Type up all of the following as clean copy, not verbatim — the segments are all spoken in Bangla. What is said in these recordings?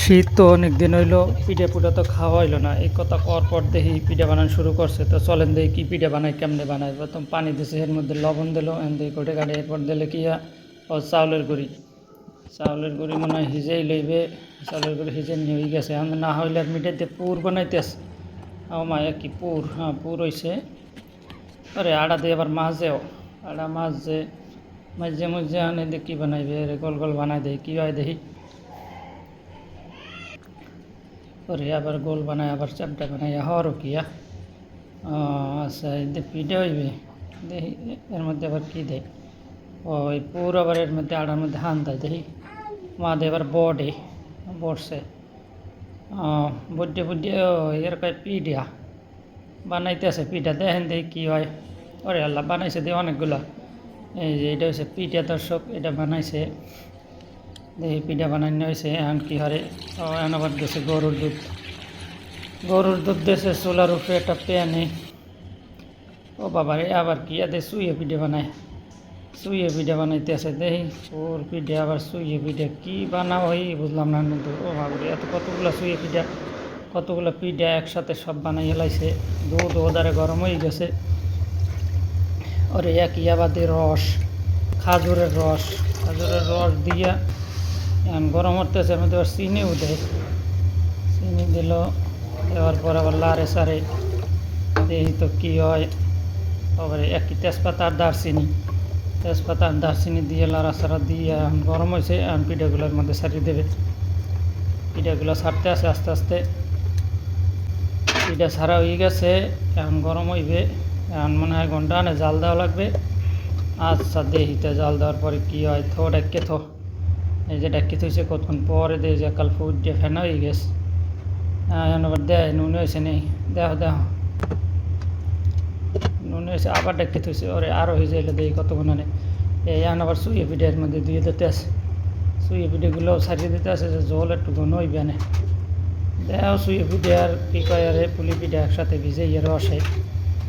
শীত তো অনেক দিন হইলো, পিঠা পুঠা তো খাওয়া হইলো না। এই কথা কর পর দেখি পিঠা বানানো শুরু করছে। তো চলেন দেখি কি পিঠা বানাই, কেমনে বানাই। প্রথম পানি দিছে, এর মধ্যে লবণ দিল, এন দিয়ে কোটে কাটে, এরপর দিলে কি ও চাউলের গুঁড়ি। চাউলের গুঁড়ি মনে হয় হিজেই লইবে। চাউলের গুঁড়ি হিজে নিয়ে হয়ে গেছে, এখন না হইলে আর মিঠাইতে পুর বানাইতেছে। ও মায়া কি পুর, হ্যাঁ পুর হইছে। আরে আড়া দিয়ে আবার মাঝেও আড়া মাঝে মাঝে মাঝে আনে দিয়ে কী বানাইবে, গোল গোল বানাই দেয় কী হয় দেখি। পরে আবার গোল বানায়, আবার চ্যাপটা বানাই, হরও কিয়া। আচ্ছা এই পিঠে হইবে দেখি। এর মধ্যে আবার কী দেয়, ওই পুর আবার এর মধ্যে আড়ার মধ্যে হান দেয় দেখি। মাঝে এবার বডে বসছে, বুড্ডে বুড্ডে এর কয় পিঠা বানাইতেছে। পিঠা দেখেন দেখি কী হয়। ওরে আল্লাহ, বানাইছে দিয়ে অনেকগুলো। এই যে এটা হচ্ছে পিঠা দর্শক, এটা বানাইছে দেখি। পিঠা বানানো হয়েছে, এখন কী হারে এখন আবার দেশে গরুর দুধ। গরুর দুধ দেশে চুলার উপরে একটা প্যানে। ও বাবা রে, আবার কি এদের সুইয়ে পিঠে বানায়, সুইয়ে পিঠা বানাইতেছে দেখি। ওর পিঠে আবার সুইয়ে পিঠে কী বানাও হয় বুঝলাম না। কিন্তু ও বাবা রে, এত কতগুলো সুইয়ে পিঠা, কতগুলো পিঠা একসাথে সব বানাই এলাইছে। দুধ ওদারে গরম হয়ে গেছে। ওরে একই আবাদে রস, খাজুরের রস, খাজুরের রস দিয়া এখন গরম হতেছে। এর মধ্যে আবার চিনিও দেয়, চিনি দিল। দেওয়ার পর আবার লাড়ে সারে দেখি তো কী হয়। তারপরে একই তেজপাতা আর দারচিনি, তেজপাতা আর দারচিনি দিয়ে লাড়া সারা দিয়ে এখন গরম হয়েছে। এখন পিঠাগুলোর মধ্যে সারিয়ে দেবে। পিঠাগুলো ছাড়তে আছে আস্তে আস্তে। পিঠা ছাড়া হয়ে গেছে, এখন গরম হইবে। এখন মনে হয় ঘন্টা আনে জাল দেওয়া লাগবে। আচ্ছা দেখিতে জাল দেওয়ার পরে কী হয়। থো ডাক্কে থো, এই যে ডাক্কি থইছে কতক্ষণ পরে দিয়ে যে কাল ফুট দিয়ে ফেনা হয়ে গেছে। এখন আবার দেয় নুন হয়েছে নেই, দেহ দেহ নুন হয়েছে, আবার ডাক্কি থইছে। ওরে আরও হয়ে যাইলে দেখি কতক্ষণ আনে। এই এখন আবার সুইয়ে পিঠের মধ্যে দিয়ে দিতে আছে। সুইয়ে পিঠেগুলো ছাড়িয়ে দিতে আছে যে জল একটু ঘন হইবে না। দেহ সুইয়ে পিঠে আর কী কয় আরে পুলি পিঠে একসাথে ভিজে ইয়ে রসে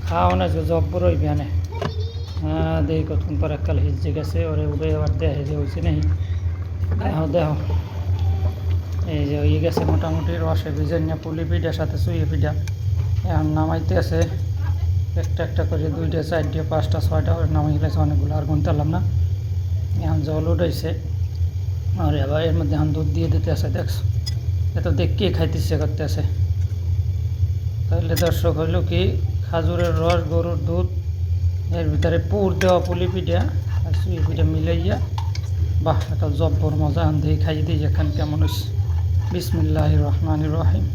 খাওয়া না জব্বর হইবে না। হ্যাঁ দেখি কতক্ষণ পর এককাল হিজে গেছে। ওরে উঠে আবার দেখে যে হয়েছে নেই। দেহ দেহ এই যে হয়ে গেছে মোটামুটি রসে ভিজে নিয়ে পুলি পিঠার সাথে সুইয়ে পিঠা। এখন নামাইতে আছে একটা একটা করে, 2টা 4টা 5টা 6টা করে নামাই গেছে অনেকগুলো, আর গুনতে পারলাম না। এখন জল উঠেছে। আর এবার এর মধ্যে এখন দুধ দিয়ে দিতে আছে। দেখছো, এত দেখকে খাইতে ইচ্ছে করতে আছে। তাহলে দর্শক হইল কি, খাজুরের রস, গরুর দুধ, এর ভিতরে পুর দেওয়া পুলি পিঠা আর সুই পিঠা মিলাইয়া, বাহ একটা জব্বর মজা। এখন দিয়ে খাইয়ে দিই এখন কেমন হয়েছে। বিসমিল্লাহির রহমানির রহিম।